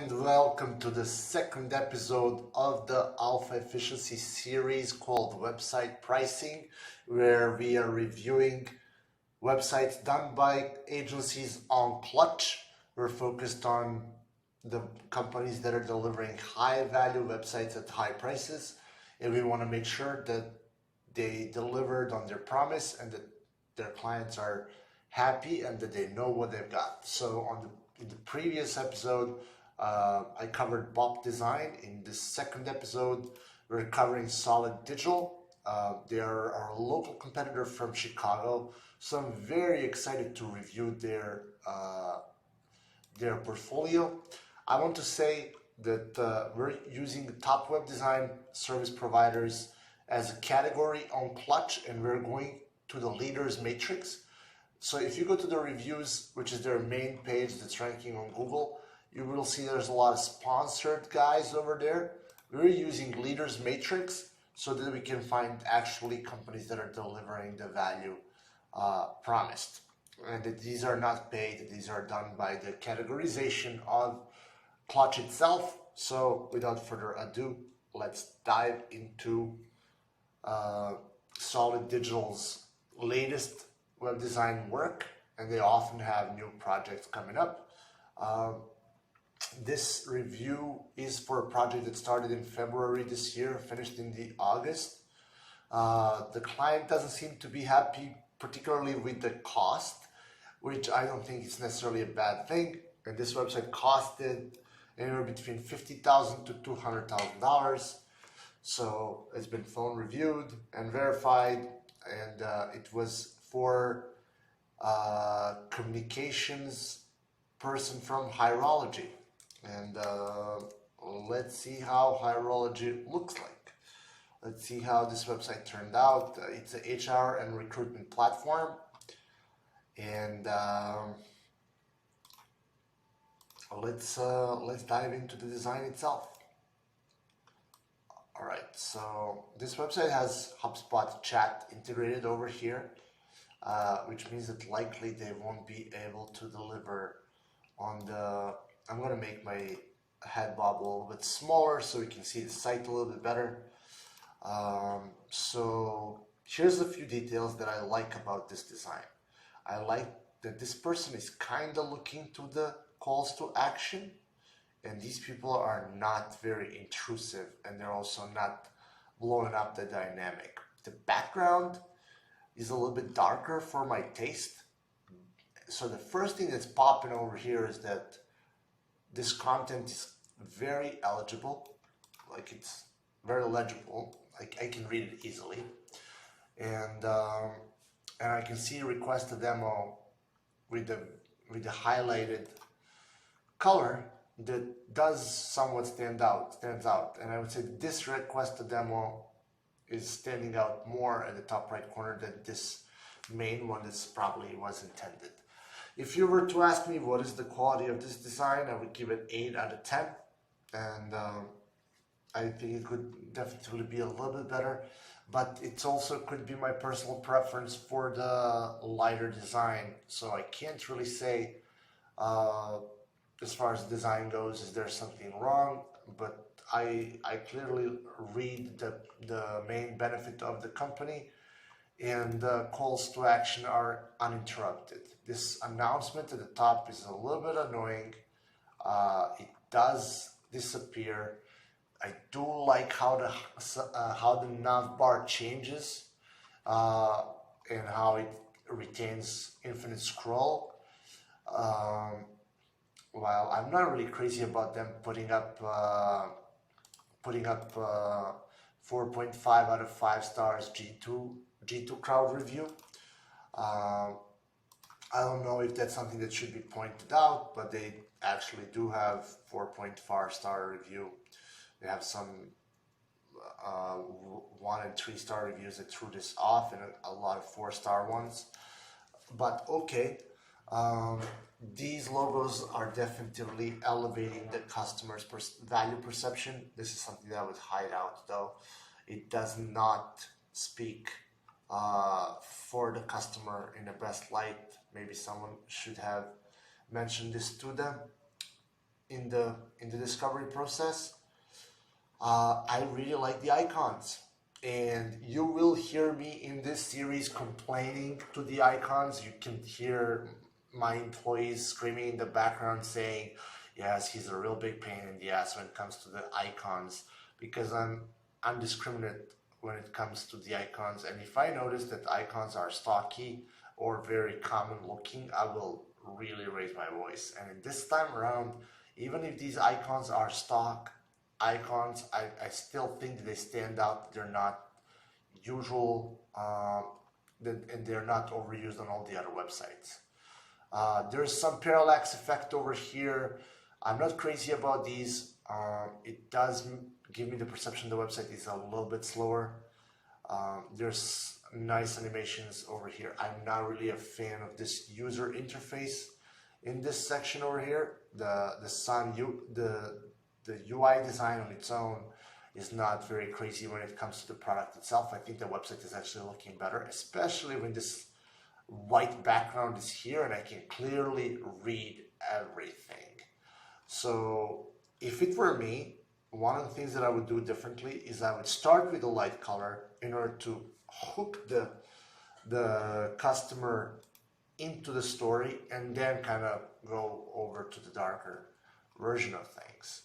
and welcome to the second episode of the Alpha Efficiency series called Website Pricing, where we are reviewing websites done by agencies on Clutch. We're focused on the companies that are delivering high value websites at high prices, and we want to make sure that they delivered on their promise and that their clients are happy and that they know what they've got. So in the previous episode, I covered Bob Design. In the second episode, we're covering Solid Digital. They are our local competitor from Chicago, so I'm very excited to review their portfolio. I want to say that we're using the top web design service providers as a category on Clutch, and we're going to the leaders matrix. So if you go to the reviews, which is their main page that's ranking on Google, you will see there's a lot of sponsored guys over there. We're using leaders matrix so that we can find actually companies that are delivering the value promised. And that these are not paid, these are done by the categorization of Clutch itself. So without further ado, let's dive into Solid Digital's latest web design work, and they often have new projects coming up. This review is for a project that started in February this year, finished in the August. The client doesn't seem to be happy, particularly with the cost, which I don't think is necessarily a bad thing. And this website costed anywhere between $50,000 to $200,000. So it's been phone reviewed and verified, and it was for communications person from Hierology. And let's see how Hierology looks like. Let's see how this website turned out. It's an HR and recruitment platform, and let's dive into the design itself. All right, so this website has HubSpot chat integrated over here, which means that likely they won't be able to deliver on the. I'm going to make my head bob a little bit smaller so we can see the site a little bit better. So here's a few details that I like about this design. I like that this person is kind of looking to the calls to action, and these people are not very intrusive, and they're also not blowing up the dynamic. The background is a little bit darker for my taste. So the first thing that's popping over here is that this content is very eligible, like it's very legible. Like I can read it easily, and I can see request a demo with the highlighted color that does somewhat stands out. And I would say this request a demo is standing out more at the top right corner than this main one that's probably was intended. If you were to ask me what is the quality of this design, I would give it 8 out of 10. And I think it could definitely be a little bit better, but it also could be my personal preference for the lighter design. So I can't really say as far as design goes, is there something wrong? But I clearly read the main benefit of the company, and the calls to action are uninterrupted. This announcement at the top is a little bit annoying. It does disappear. I do like how the nav bar changes and how it retains infinite scroll. While I'm not really crazy about them putting up 4.5 out of 5 stars G2 crowd review. I don't know if that's something that should be pointed out, but they actually do have 4.5 star review. They have some 1 and 3 star reviews that threw this off, and a lot of 4-star ones. But okay. These logos are definitely elevating the customer's value perception. This is something that I would hide out, though. It does not speak for the customer in the best light. Maybe someone should have mentioned this to them. in the discovery process. I really like the icons, and you will hear me in this series complaining to the icons. You can hear my employees screaming in the background saying, yes, he's a real big pain in the ass when it comes to the icons, because I'm undiscriminate when it comes to the icons. And if I notice that icons are stocky or very common looking, I will really raise my voice. And in this time around, even if these icons are stock icons, I still think they stand out. They're not usual, and they're not overused on all the other websites. There's some parallax effect over here. I'm not crazy about these. It does give me the perception the website is a little bit slower. There's nice animations over here. I'm not really a fan of this user interface in this section over here. The UI design on its own is not very crazy when it comes to the product itself. I think the website is actually looking better, especially when this white background is here and I can clearly read everything. So if it were me, one of the things that I would do differently is I would start with a light color in order to hook the customer into the story, and then kind of go over to the darker version of things.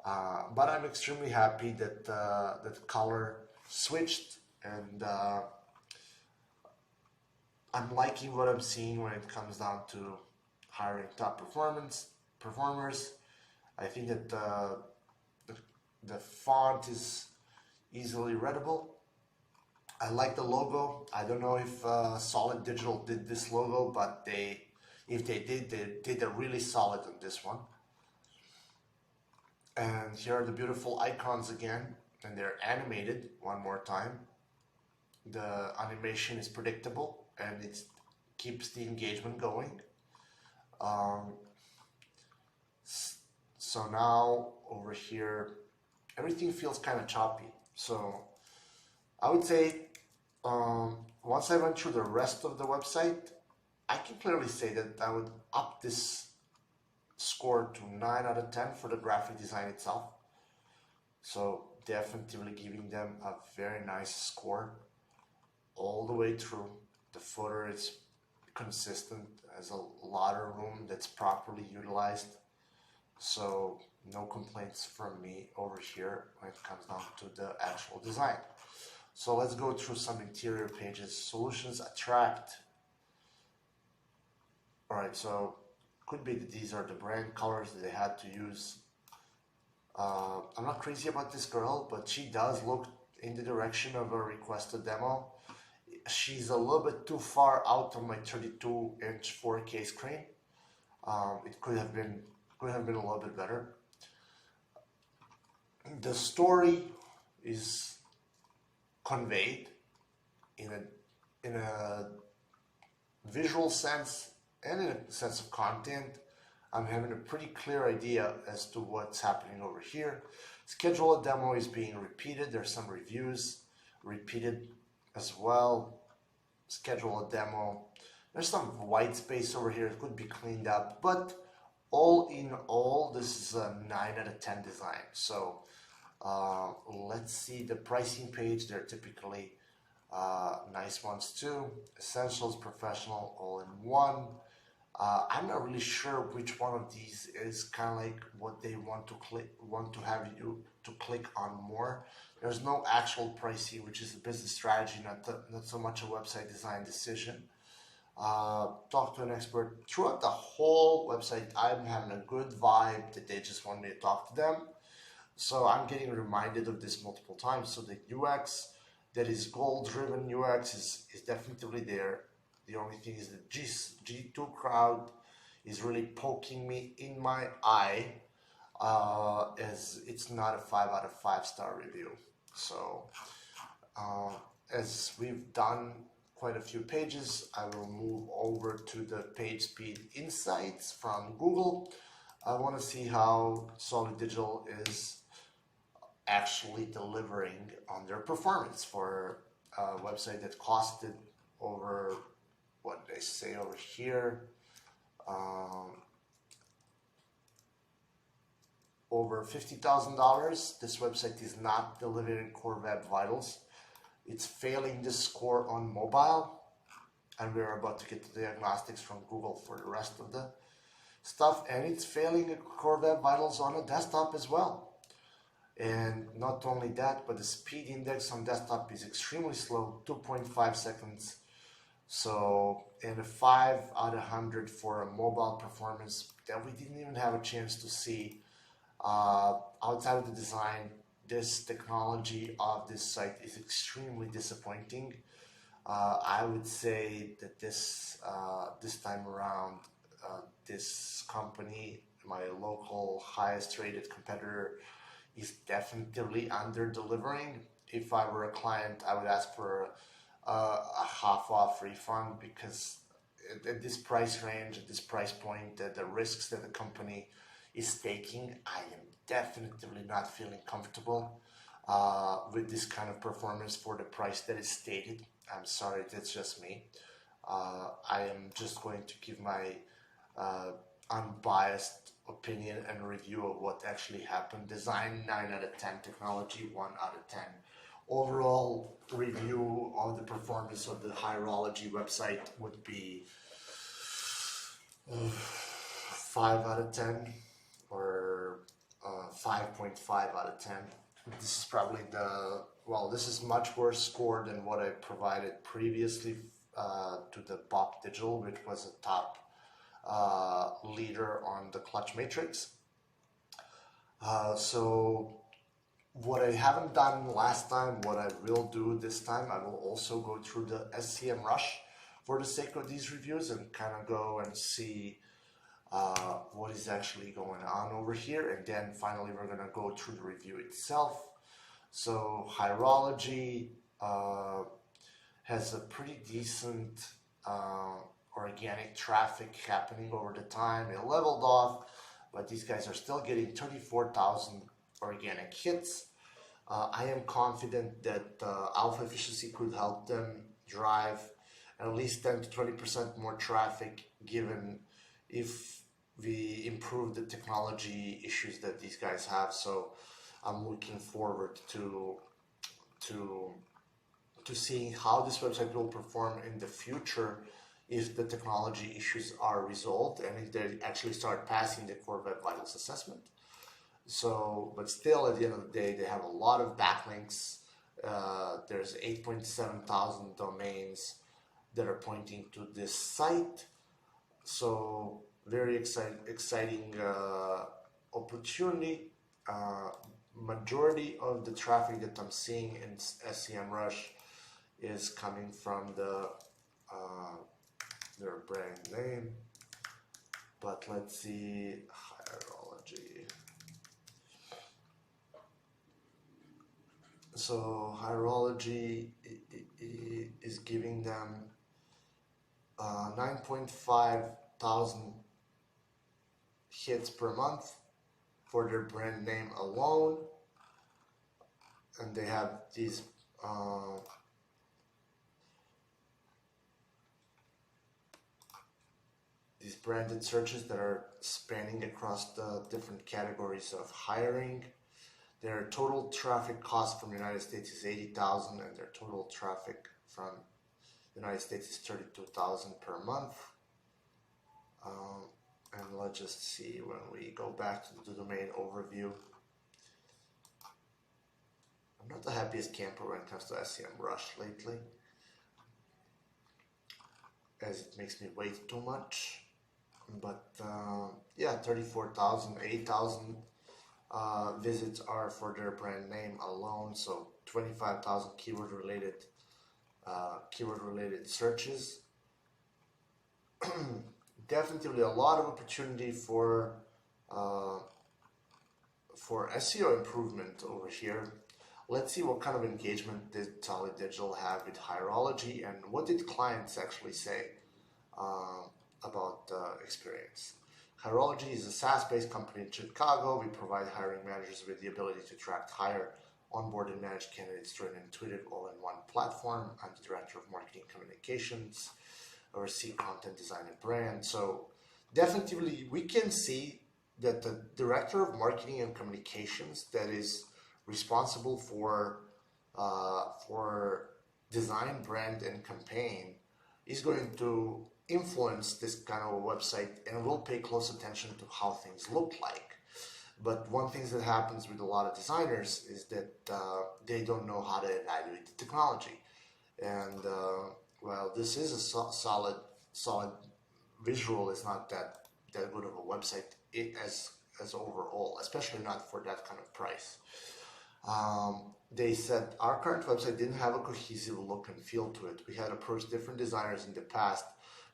But I'm extremely happy that that color switched, and I'm liking what I'm seeing when it comes down to hiring top performers. I think that the font is easily readable. I like the logo. I don't know if Solid Digital did this logo, but if they did a really solid on this one. And here are the beautiful icons again, and they're animated one more time. The animation is predictable, and it keeps the engagement going. So now over here, everything feels kind of choppy. So I would say once I went through the rest of the website, I can clearly say that I would up this score to 9 out of 10 for the graphic design itself. So definitely giving them a very nice score all the way through. The footer is consistent, has a lot of room that's properly utilized. So no complaints from me over here when it comes down to the actual design. So let's go through some interior pages. Solutions attract. All right, so could be that these are the brand colors that they had to use. I'm not crazy about this girl, but she does look in the direction of a requested demo. She's a little bit too far out of my 32-inch 4K screen. It could have been a little bit better. The story is conveyed in a visual sense and in a sense of content. I'm having a pretty clear idea as to what's happening over here. Schedule a demo is being repeated. There's some reviews repeated as well. Schedule a demo. There's some white space over here. It could be cleaned up, but all in all, this is a 9 out of 10 design. So let's see the pricing page. They're typically nice ones too. Essentials, professional, all in one. I'm not really sure which one of these is kind of like what they want to have you to click on more. There's no actual pricing, which is a business strategy, not so much a website design decision. Talk to an expert. Throughout the whole website, I'm having a good vibe that they just want me to talk to them. So I'm getting reminded of this multiple times. So the UX that is goal-driven UX is definitely there. The only thing is the G2 crowd is really poking me in my eye, as it's not a 5 out of 5 star review. So as we've done quite a few pages, I will move over to the page speed insights from Google. I want to see how Solid Digital is actually delivering on their performance for a website that costed over, what they say over here, over $50,000. This website is not delivering core web vitals. It's failing this score on mobile, and we're about to get the diagnostics from Google for the rest of the stuff, and it's failing core web vitals on a desktop as well. And not only that, but the speed index on desktop is extremely slow, 2.5 seconds. So, and a 5 out of 100 for a mobile performance that we didn't even have a chance to see outside of the design. This technology of this site is extremely disappointing. I would say that this time around, this company, my local highest rated competitor, is definitely under delivering. If I were a client, I would ask for a half off refund, because at this price range, at this price point, the risks that the company is taking, I am definitely not feeling comfortable with this kind of performance for the price that is stated. I'm sorry, that's just me. I am just going to give my unbiased opinion and review of what actually happened. Design 9 out of 10, technology 1 out of 10. Overall review of the performance of the Hierology website would be 5 out of 10 or 5.5 out of 10. This is probably this is much worse score than what I provided previously to the Pop Digital, which was a top leader on the clutch matrix. So what I haven't done last time, what I will do this time, I will also go through the SCM Rush for the sake of these reviews and kind of go and see what is actually going on over here, and then finally we're going to go through the review itself. So Hierology has a pretty decent organic traffic happening over the time. It leveled off, but these guys are still getting 34,000 organic hits. I am confident that alpha efficiency could help them drive at least 10 to 20% more traffic, given if we improve the technology issues that these guys have. So I'm looking forward to seeing how this website will perform in the future if the technology issues are resolved and if they actually start passing the core web vitals assessment. So, but still, at the end of the day, they have a lot of backlinks. There's 8.7 thousand domains that are pointing to this site. So, very exciting opportunity. Majority of the traffic that I'm seeing in SCM Rush is coming from their brand name. But let's see, Hierology. So Hierology is giving them 9.5 thousand hits per month for their brand name alone, and they have these branded searches that are spanning across the different categories of hiring. Their total traffic cost from the United States is 80,000, and their total traffic from the United States is 32,000 per month. And let's just see, when we go back to the domain overview, I'm not the happiest camper when it comes to SCM Rush lately, as it makes me wait too much. But yeah, 34,000, 8,000 visits are for their brand name alone, so 25,000 keyword related searches. Definitely a lot of opportunity for SEO improvement over here. Let's see what kind of engagement did Solid Digital have with Hierology, and what did clients actually say about the experience. Hierology is a SaaS-based company in Chicago. We provide hiring managers with the ability to attract, hire, onboard, and manage candidates through an intuitive all-in-one platform. I'm the Director of Marketing Communications, oversee content design and brand. So definitely we can see that the director of marketing and communications that is responsible for design, brand, and campaign is going to influence this kind of a website and will pay close attention to how things look like. But one thing that happens with a lot of designers is that they don't know how to evaluate the technology. And well, this is a solid visual. Is not that good of a website as overall, especially not for that kind of price. They said our current website didn't have a cohesive look and feel to it. We had approached different designers in the past,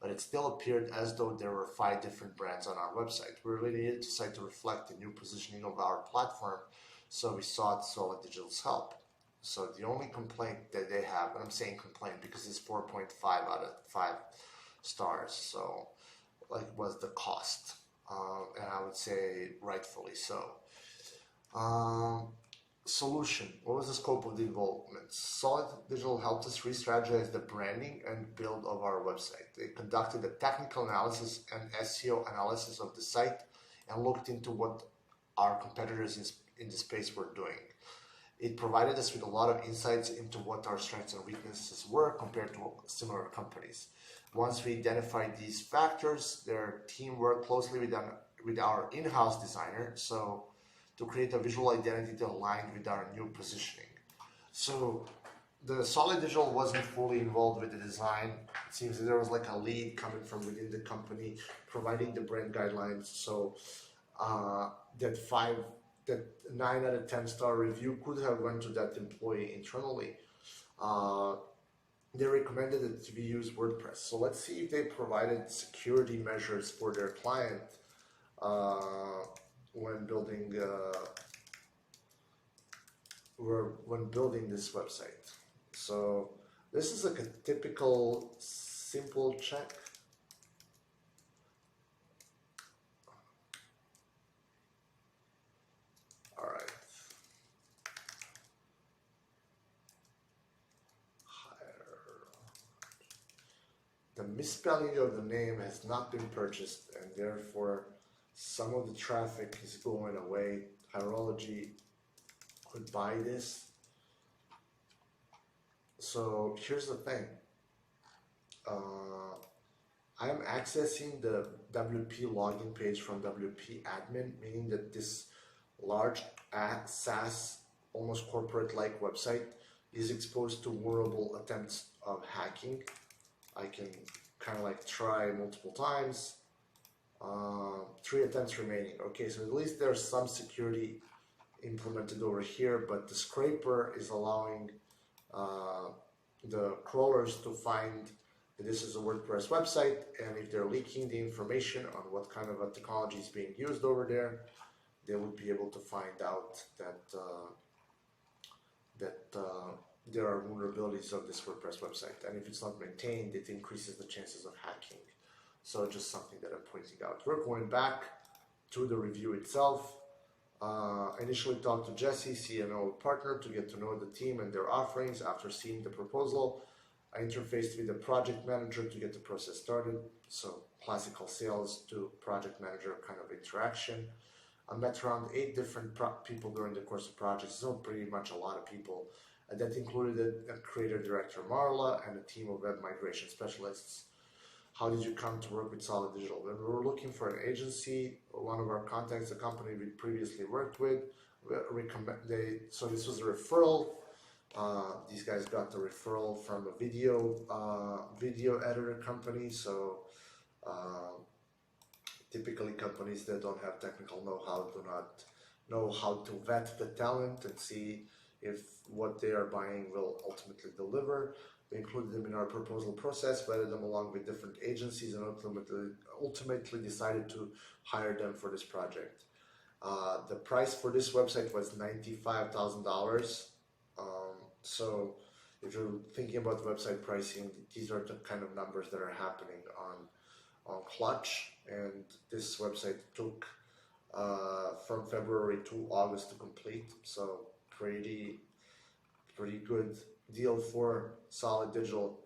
but it still appeared as though there were 5 different brands on our website. We really needed the site to reflect the new positioning of our platform, so we sought Solid Digital's help. So the only complaint that they have, and I'm saying complaint because it's 4.5 out of 5 stars, so like was the cost, and I would say rightfully so. Solution. What was the scope of the involvement? Solid Digital helped us re-strategize the branding and build of our website. They conducted a technical analysis and SEO analysis of the site and looked into what our competitors in the space were doing. It provided us with a lot of insights into what our strengths and weaknesses were compared to similar companies. Once we identified these factors, their team worked closely with our in-house designer, so to create a visual identity that aligned with our new positioning. So the Solid Digital wasn't fully involved with the design. It seems that there was like a lead coming from within the company providing the brand guidelines. So that 9 out of 10 star review could have went to that employee internally. They recommended it to be used WordPress. So let's see if they provided security measures for their client when building this website. So this is like a typical simple check. All right. The misspelling of the name has not been purchased, and therefore some of the traffic is going away. Hierology could buy this. So here's the thing. I'm accessing the WP login page from WP admin, meaning that this large SaaS, almost corporate-like website is exposed to vulnerable attempts of hacking. I can kind of like try multiple times. 3 attempts remaining. Okay, so at least there's some security implemented over here, but the scraper is allowing the crawlers to find that this is a WordPress website, and if they're leaking the information on what kind of a technology is being used over there, they would be able to find out that there are vulnerabilities of this WordPress website, and if it's not maintained, it increases the chances of hacking. So just something that I'm pointing out. We're going back to the review itself. Initially talked to Jesse, CMO partner, to get to know the team and their offerings. After seeing the proposal, I interfaced with the project manager to get the process started. So classical sales to project manager kind of interaction. I met around 8 different people during the course of projects, so pretty much a lot of people. And that included a creator director, Marla, and a team of web migration specialists. How did you come to work with Solid Digital? When we were looking for an agency, one of our contacts, a company we previously worked with, so this was a referral. These guys got the referral from a video editor company. So typically companies that don't have technical know-how do not know how to vet the talent and see if what they are buying will ultimately deliver. We included them in our proposal process, vetted them along with different agencies, and ultimately decided to hire them for this project. The price for this website was $95,000. So if you're thinking about website pricing, these are the kind of numbers that are happening on Clutch, and this website took from February to August to complete. So pretty good deal for Solid Digital.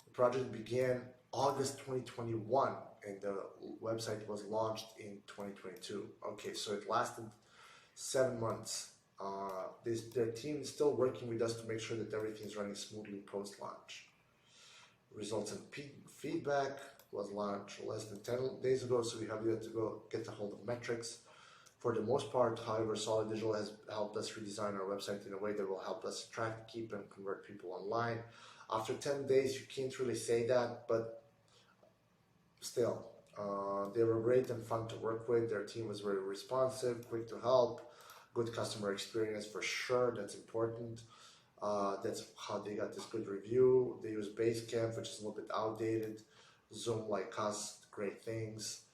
The project began August 2021 and the website was launched in 2022. Okay, so it lasted 7 months. Their team is still working with us to make sure that everything is running smoothly post-launch. Results and feedback was launched less than 10 days ago, so we have yet to go get a hold of metrics. For the most part, however, Solid Digital has helped us redesign our website in a way that will help us attract, keep, and convert people online. After 10 days, you can't really say that, but still, they were great and fun to work with. Their team was very responsive, quick to help, good customer experience for sure. That's important. That's how they got this good review. They use Basecamp, which is a little bit outdated. Zoom, like us, great things.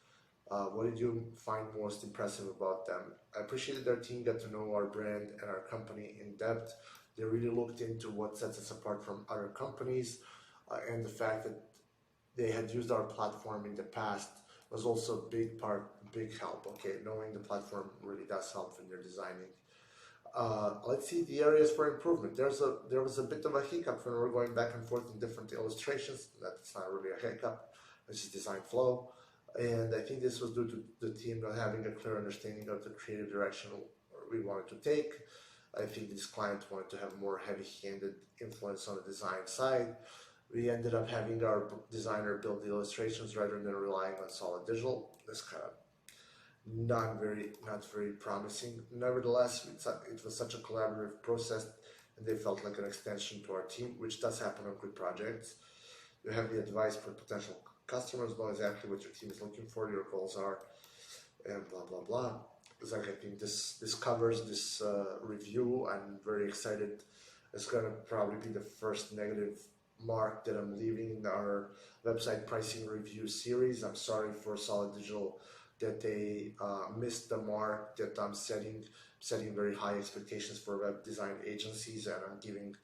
What did you find most impressive about them? I appreciated their team got to know our brand and our company in depth. They really looked into what sets us apart from other companies, and the fact that they had used our platform in the past was also a big help. Okay, knowing the platform really does help when you're designing. Let's see the areas for improvement. There was a bit of a hiccup when we were going back and forth in different illustrations. That's not really a hiccup. It's just design flow. And I think this was due to the team not having a clear understanding of the creative direction we wanted to take. I think this client wanted to have more heavy-handed influence on the design side. We ended up having our designer build the illustrations rather than relying on Solid Digital. This kind of not very promising. Nevertheless, it was such a collaborative process, and they felt like an extension to our team, which does happen on good projects. You have the advice for potential customers, know exactly what your team is looking for, your goals are, and blah blah blah. It's like, I think this covers this review. I'm very excited. It's gonna probably be the first negative mark that I'm leaving in our website pricing review series. I'm sorry for Solid Digital that they missed the mark that I'm setting very high expectations for web design agencies, and I'm giving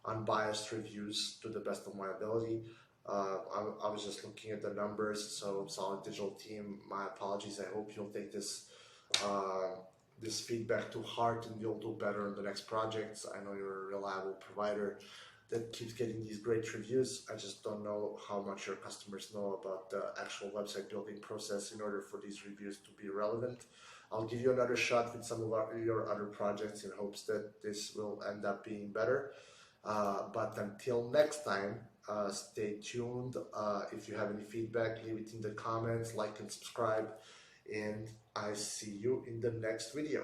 unbiased reviews to the best of my ability. I was just looking at the numbers, so Solid Digital team, my apologies. I hope you'll take this this feedback to heart and you'll do better in the next projects. I know you're a reliable provider that keeps getting these great reviews. I just don't know how much your customers know about the actual website building process in order for these reviews to be relevant. I'll give you another shot with some of your other projects in hopes that this will end up being better. But until next time, stay tuned. If you have any feedback, leave it in the comments, like and subscribe, and I see you in the next video.